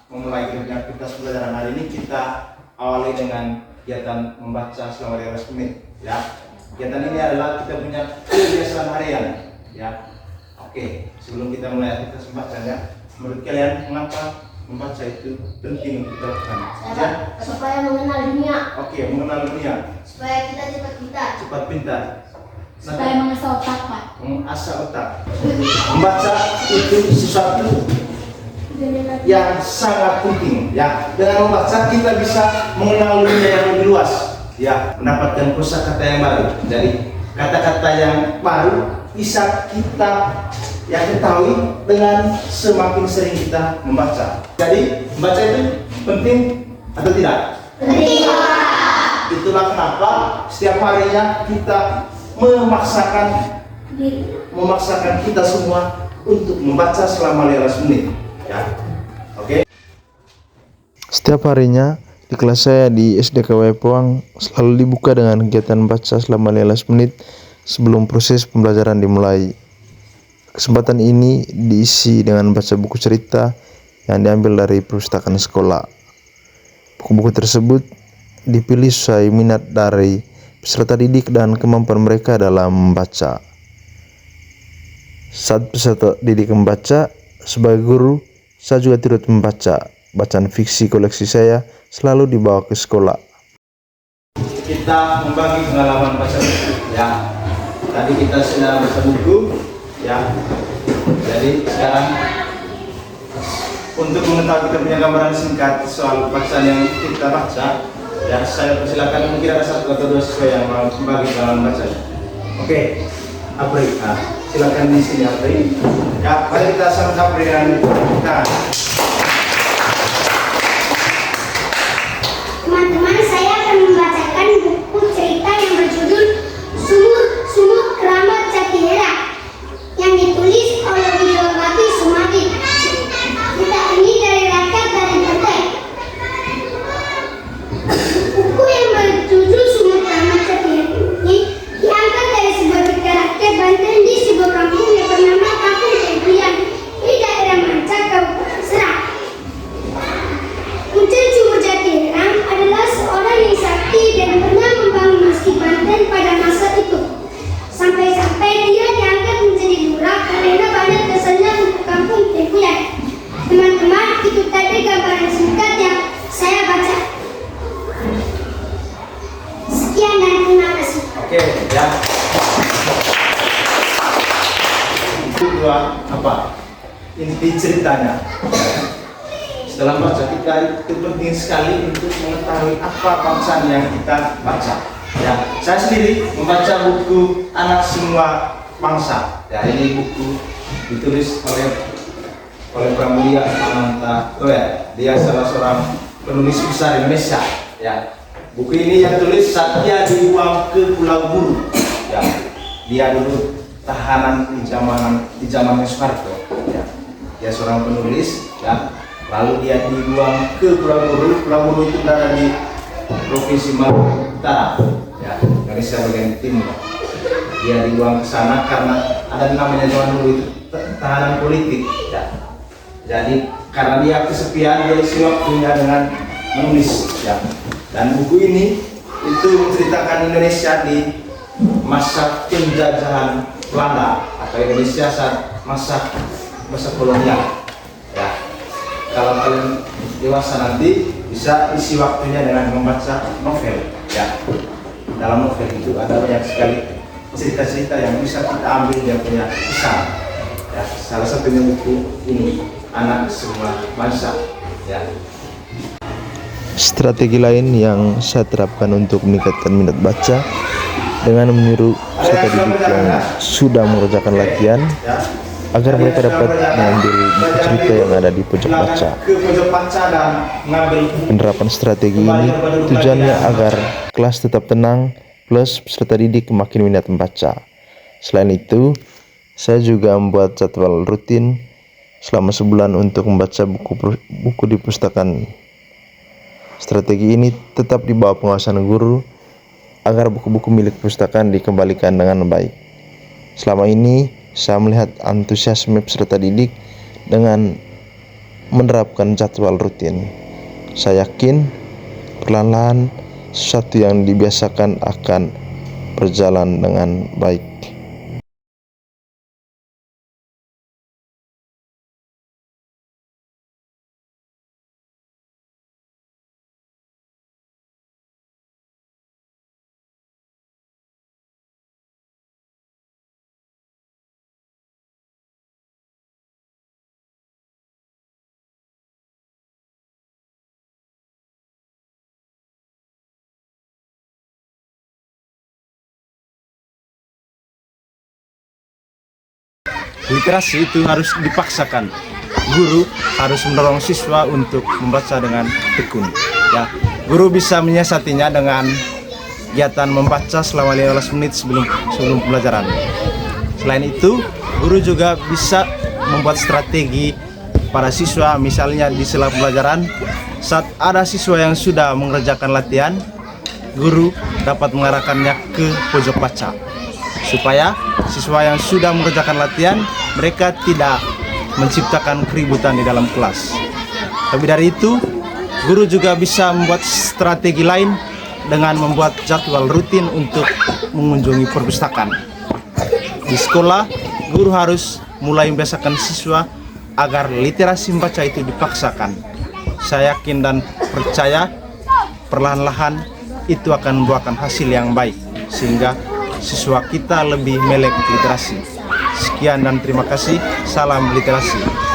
memulai aktivitas pembelajaran hari ini, kita awali dengan kegiatan membaca selama 15 menit. Ya, kegiatan ini adalah kita punya kebiasaan harian. Ya, oke. Sebelum kita mulai aktivitas membacanya, menurut kalian mengapa membaca itu penting untuk kita lakukan? Ya? Supaya mengenal dunia. Oke, mengenal dunia. Supaya kita cepat pintar. Cepat pintar. Supaya mengasah otak, Pak. Mengasah otak. Membaca itu sesuatu yang sangat penting. Ya, dengan membaca kita bisa mengenal dunia yang lebih luas. Ya, mendapatkan kosakata yang baru. Jadi kata-kata yang baru bisa kita ketahui dengan semakin sering kita membaca. Jadi membaca itu penting atau tidak? Penting. Itulah kenapa setiap harinya kita memaksakan kita semua untuk membaca selama 15 menit. Ya, oke. Setiap harinya di kelas saya di SDKW Poang selalu dibuka dengan kegiatan membaca selama 15 menit sebelum proses pembelajaran dimulai. Kesempatan ini diisi dengan membaca buku cerita yang diambil dari perpustakaan sekolah. Buku-buku tersebut dipilih sesuai minat dari peserta didik dan kemampuan mereka dalam membaca. Saat peserta didik membaca, sebagai guru, saya juga turut membaca. Bacaan fiksi koleksi saya selalu dibawa ke sekolah. Kita membagi pengalaman baca buku. Ya, tadi kita sudah baca buku. Ya, jadi sekarang untuk mengetahui kita punya gambaran singkat soal bacaan yang kita baca, ya saya persilakan, mungkin ada satu atau dua siswa yang mau membagi pengalaman bacanya. Oke, Apri, silakan di sini Apri. Ya, mari kita sama-sama dengan kita. Teman-teman, saya akan membacakan buku cerita yang berjudul Sumur Keramat Jatihara yang ditulis oleh Widowati Sumadi. Cerita ini dari rakyat dari Banten. Buku yang berjudul Sumur Keramat Jatihara ini diangkat dari sebuah cerita rakyat Banten di sebuah kampung yang bernama Kampung Teguyan di daerah Manca, Kabupaten Serang. Puncak Sumur Jatihara adalah seorang yang sakti dan pernah membangun masjid Banten pada masa itu. Sampai-sampai dia diangkat menjadi lurah karena banyak kesannya untuk kampung Teguyan. Teman-teman, itu tadi gambaran singkat yang saya baca. Sekian dan terima kasih. Oke, ya. Itu dua apa? Inti ceritanya. Setelah baca, kita itu penting sekali untuk mengetahui apa bacaan yang kita baca. Ya, saya sendiri membaca buku Anak Semua Bangsa. Ya, ini buku ditulis oleh Pramudia Ananta Toer. Dia salah seorang penulis besar Indonesia. Ya, buku ini yang tulis saat dia dibuang ke Pulau Buru. Ya, dia dulu tahanan di zaman Soeharto. Ya, dia seorang penulis. Ya, lalu dia dibuang ke Pulau Buru. Pulau Buru itu berada di Provinsi Maluku Utara, ya, Indonesia bagian timur. Dia dibuang ke sana karena ada namanya zaman dulu itu tahanan politik. Ya. Jadi karena dia kesepian, dia isi waktunya dengan menulis. Ya. Dan buku ini itu menceritakan Indonesia di masa penjajahan Belanda atau Indonesia saat masa kolonial. Ya. Kalau kalian dewasa nanti bisa isi waktunya dengan membaca novel. Ya, dalam novel itu ada banyak sekali cerita-cerita yang bisa kita ambil dia punya pesan. Ya, salah satunya buku ini Anak Semua Bangsa. Ya. Strategi lain yang saya terapkan untuk meningkatkan minat baca dengan menyuruh peserta didik yang sudah mengerjakan latihan agar mereka dapat mengambil buku cerita yang ada di pojok baca. Penerapan strategi ini tujuannya agar kelas tetap tenang plus peserta didik makin minat membaca. Selain itu, saya juga membuat jadwal rutin selama sebulan untuk membaca buku di perpustakaan. Strategi ini tetap di bawah pengawasan guru agar buku-buku milik perpustakaan dikembalikan dengan baik. Selama ini saya melihat antusiasme peserta didik dengan menerapkan jadwal rutin. Saya yakin perlahan-lahan sesuatu yang dibiasakan akan berjalan dengan baik. Literasi itu harus dipaksakan. Guru harus mendorong siswa untuk membaca dengan tekun. Ya, guru bisa menyiasatinya dengan kegiatan membaca selama 15 menit sebelum pembelajaran. Selain itu, guru juga bisa membuat strategi para siswa, misalnya di sela pembelajaran saat ada siswa yang sudah mengerjakan latihan, guru dapat mengarahkannya ke pojok baca supaya siswa yang sudah mengerjakan latihan mereka tidak menciptakan keributan di dalam kelas. Lebih dari itu, guru juga bisa membuat strategi lain dengan membuat jadwal rutin untuk mengunjungi perpustakaan. Di sekolah, guru harus mulai membiasakan siswa agar literasi membaca itu dipaksakan. Saya yakin dan percaya perlahan-lahan itu akan membuahkan hasil yang baik sehingga siswa kita lebih melek literasi. Sekian dan terima kasih. Salam literasi.